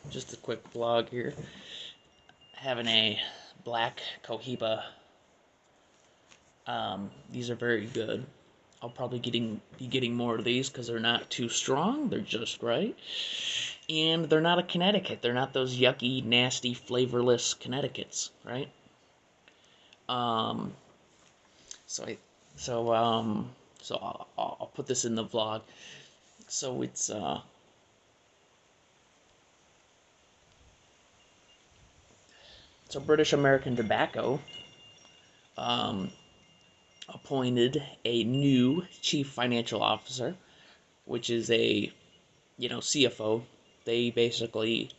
Just a quick vlog here. Having a black Cohiba. These are very good. I'll probably be getting more of these because they're not too strong. They're just right, and they're not a Connecticut. They're not those yucky, nasty, flavorless Connecticut's, right? Um, so I, so so I'll put this in the vlog. So so British American Tobacco um, appointed a new chief financial officer, which is a CFO. They basically,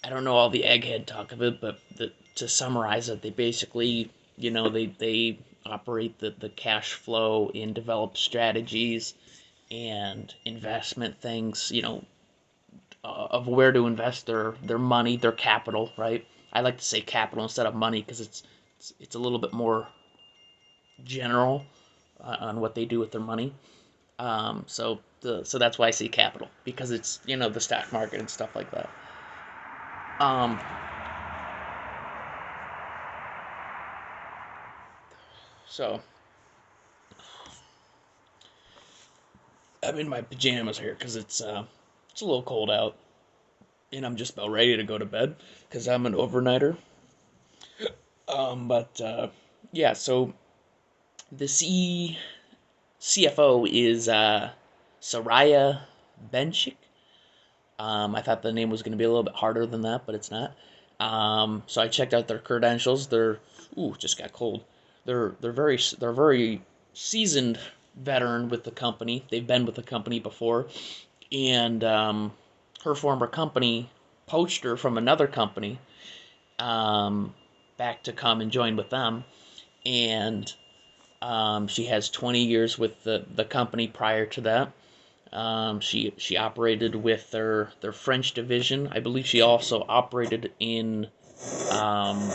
I don't know all the egghead talk of it, but to summarize it, they basically they operate the cash flow and develop strategies and investment things, of where to invest their money, their capital, right? I like to say capital instead of money because it's a little bit more general on what they do with their money. So that's why I say capital, because it's the stock market and stuff like that. Um, so I'm in my pajamas here because it's a little cold out, and I'm just about ready to go to bed because I'm an overnighter. But yeah, so the CFO is Soraya Benchickh. I thought the name was going to be a little bit harder than that, but it's not. So I checked out their credentials. They're just got cold. They're very seasoned veteran with the company. They've been with the company before, and her former company poached her from another company um, back to come and join with them, and she has 20 years with the company prior to that. She operated with their French division. I believe she also operated in, um,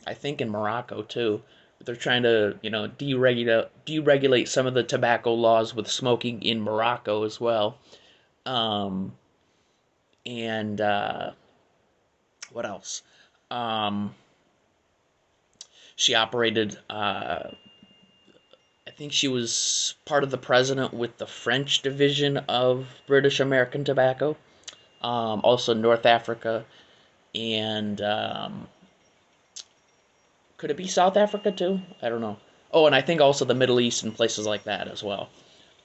I think in Morocco too. They're trying to deregulate some of the tobacco laws with smoking in Morocco as well. Um, and what else? Um, she operated. I think she was part of the president with the French division of British American Tobacco. Also North Africa, and could it be South Africa too? I don't know. Oh, and I think also the Middle East and places like that as well.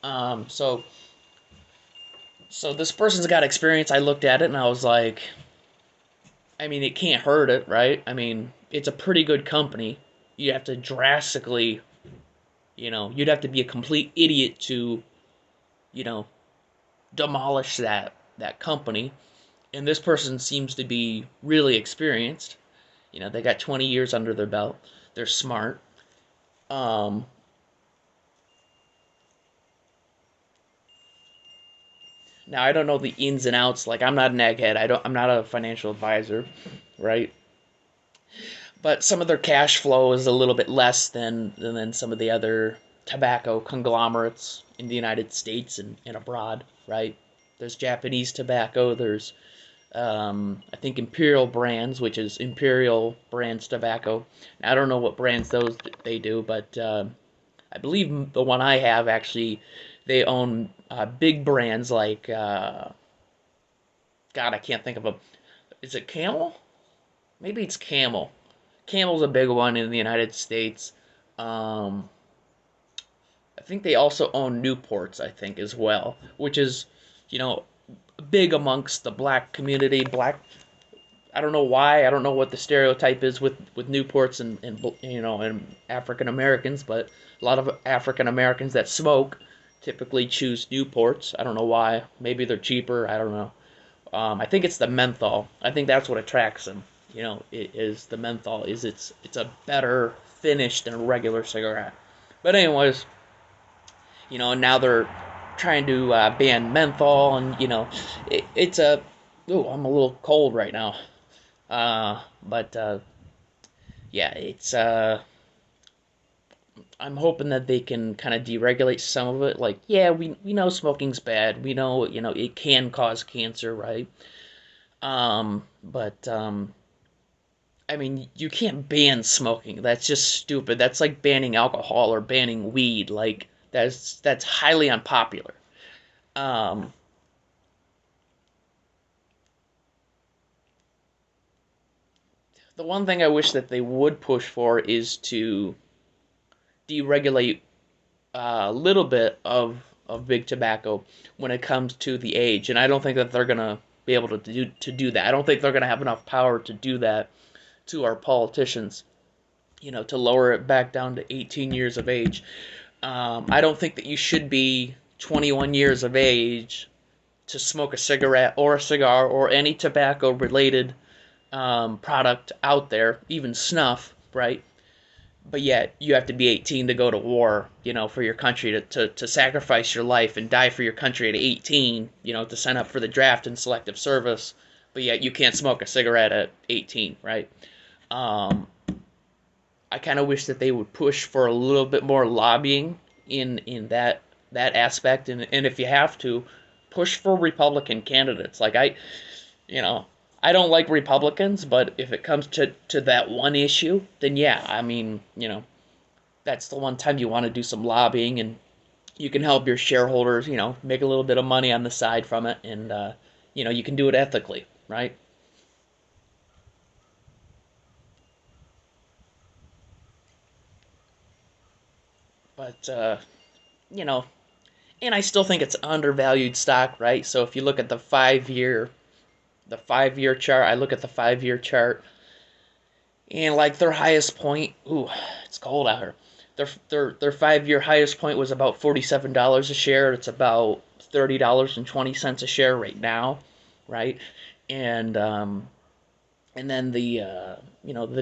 Um, so so this person's got experience. I looked at it and I was like, I mean, it can't hurt it, right? I mean, it's a pretty good company. You have to drastically, you'd have to be a complete idiot to, you know, demolish that company. And this person seems to be really experienced. They got 20 years under their belt. They're smart. Um, Now I don't know the ins and outs. Like, I'm not an egghead. I'm not a financial advisor, right? But some of their cash flow is a little bit less than some of the other tobacco conglomerates in the United States and abroad, right? There's Japanese tobacco. There's I think Imperial Brands, which is Imperial Brands tobacco. I don't know what brands those they do, but I believe the one I have actually, they own big brands like God, I can't think of a. Is it Camel? Maybe it's Camel. Camel's a big one in the United States. Um, I think they also own Newports, I think, as well, which is, you know, big amongst the black community. I don't know why. I don't know what the stereotype is with Newports and African Americans, but a lot of African Americans that smoke typically choose Newports. I don't know why. Maybe they're cheaper. I don't know. I think it's the menthol. I think that's what attracts them. It is the menthol. Is it's a better finish than a regular cigarette. But anyways, now they're trying to ban menthol, and it's a. Ooh, I'm a little cold right now. But yeah, it's I'm hoping that they can kind of deregulate some of it. Like, yeah, we know smoking's bad. We know, it can cause cancer, right? But I mean, you can't ban smoking. That's just stupid. That's like banning alcohol or banning weed. Like, that's highly unpopular. Um, the one thing I wish that they would push for is to deregulate a little bit of big tobacco when it comes to the age, and I don't think that they're gonna be able to do that. I don't think they're gonna have enough power to do that to our politicians. To lower it back down to 18 years of age. I don't think that you should be 21 years of age to smoke a cigarette or a cigar or any tobacco related product out there, even snuff, right? But yet you have to be 18 to go to war, for your country to sacrifice your life and die for your country at 18, to sign up for the draft and selective service. But yet you can't smoke a cigarette at 18, right? Um, I kind of wish that they would push for a little bit more lobbying in that aspect, and if you have to, push for Republican candidates. Like you know, I don't like Republicans, but if it comes to that one issue, then yeah, I mean, that's the one time you want to do some lobbying, and you can help your shareholders, make a little bit of money on the side from it, and you can do it ethically, right? But you know, and I still think it's undervalued stock, right? So if you look at the 5 year chart, I look at the 5 year chart, and like their highest point, ooh, it's cold out here. Their 5 year highest point was about $47 a share. It's about $30.20 a share right now, right? And and then the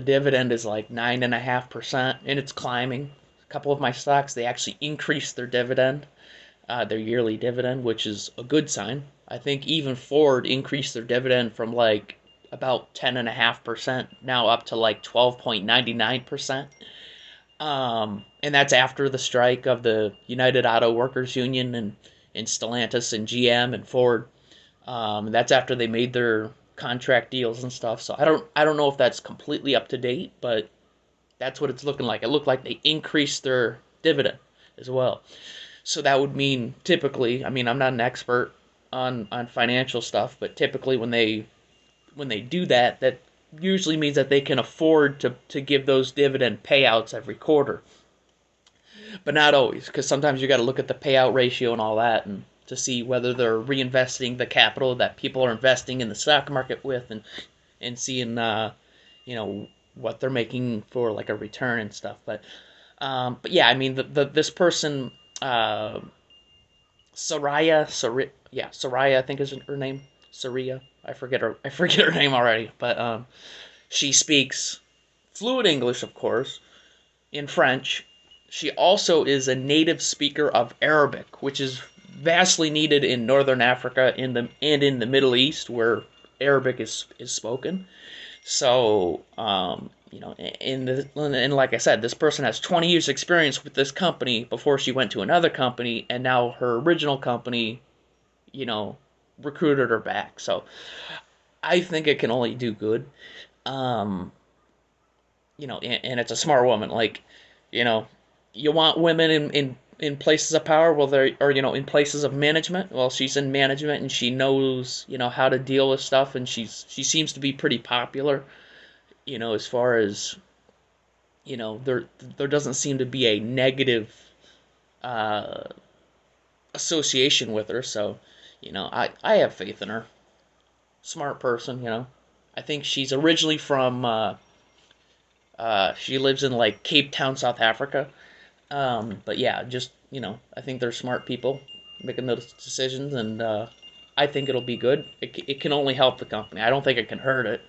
dividend is like 9.5%, and it's climbing. A couple of my stocks, they actually increased their yearly dividend, which is a good sign. I think even Ford increased their dividend from like about 10.5% now up to like 12.99%. And that's after the strike of the United Auto Workers Union and Stellantis and GM and Ford. That's after they made their contract deals and stuff. So I don't know if that's completely up to date, but that's what it's looking like. It looked like they increased their dividend as well. So that would mean typically, I mean, I'm not an expert on financial stuff, but typically when they do that, that usually means that they can afford to give those dividend payouts every quarter. But not always, because sometimes you got to look at the payout ratio and all that, and to see whether they're reinvesting the capital that people are investing in the stock market with, and seeing what they're making for like a return and stuff. But yeah, I mean this person, Soraya, I think is her name. Soraya. I forget her name already. But she speaks fluent English, of course, in French. She also is a native speaker of Arabic, which is vastly needed in Northern Africa in the Middle East, where Arabic is spoken. So, and like I said, this person has 20 years experience with this company before she went to another company, and now her original company, you know, recruited her back. So I think it can only do good. Um, and it's a smart woman. Like, you know, you want women in places of power. Well, in places of management. Well, she's in management and she knows, how to deal with stuff, and she seems to be pretty popular. As far as there doesn't seem to be a negative uh, association with her. So, I have faith in her. Smart person. I think she's originally from. She lives in like Cape Town, South Africa. But yeah, just I think they're smart people making those decisions, and I think it'll be good. It can only help the company. I don't think it can hurt it.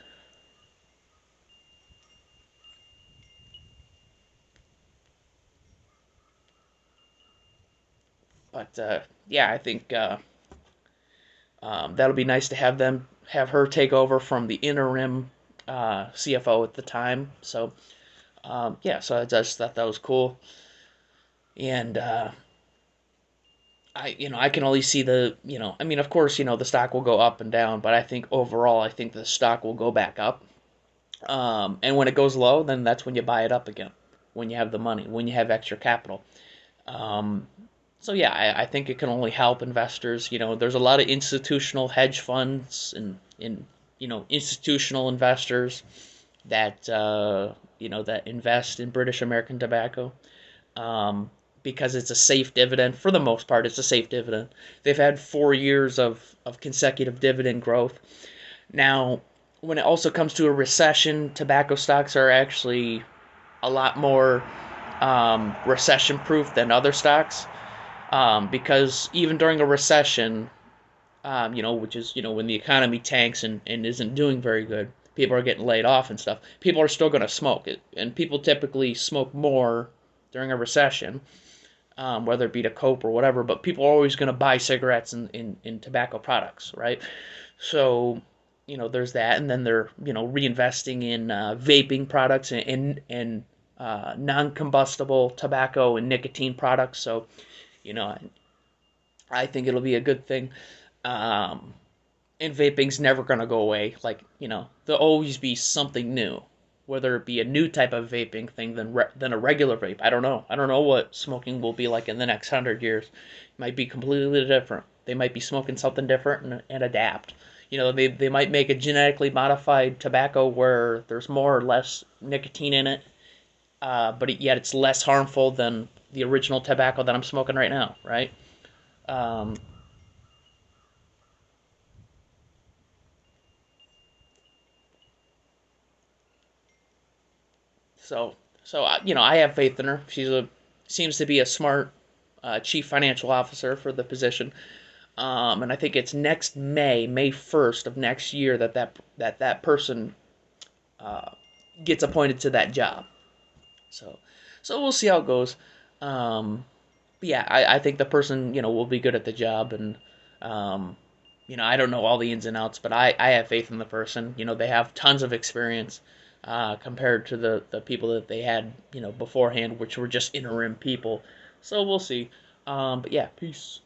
But yeah, I think that'll be nice to have her take over from the interim CFO at the time. So yeah, so I just thought that was cool. And I can only see I mean, of course, the stock will go up and down, but I think overall, I think the stock will go back up. And when it goes low, then that's when you buy it up again, when you have the money, when you have extra capital. Um, so yeah, I think it can only help investors. There's a lot of institutional hedge funds and institutional investors that that invest in British American tobacco, um, because it's a safe dividend. For the most part, it's a safe dividend. They've had 4 years of consecutive dividend growth. Now, when it also comes to a recession, tobacco stocks are actually a lot more recession proof than other stocks, because even during a recession, which is when the economy tanks and isn't doing very good, people are getting laid off and stuff. People are still going to smoke it, and people typically smoke more during a recession, whether it be to cope or whatever. But people are always going to buy cigarettes and tobacco products, right? So there's that, and then they're reinvesting in vaping products and non-combustible tobacco and nicotine products. So you know, I think it'll be a good thing. Um, and vaping's never gonna go away. Like there'll always be something new, whether it be a new type of vaping thing than a regular vape. I don't know. I don't know what smoking will be like in the next 100 years. It might be completely different. They might be smoking something different and adapt. They might make a genetically modified tobacco where there's more or less nicotine in it, but yet it's less harmful than the original tobacco that I'm smoking right now, right? Um, So, I have faith in her. Seems to be a smart chief financial officer for the position. And I think it's next May 1st of next year that person uh, gets appointed to that job. So, we'll see how it goes. Um, but yeah, I think the person will be good at the job, and um, I don't know all the ins and outs, but I have faith in the person. They have tons of experience, compared to the people that they had beforehand, which were just interim people. So we'll see. But yeah, peace.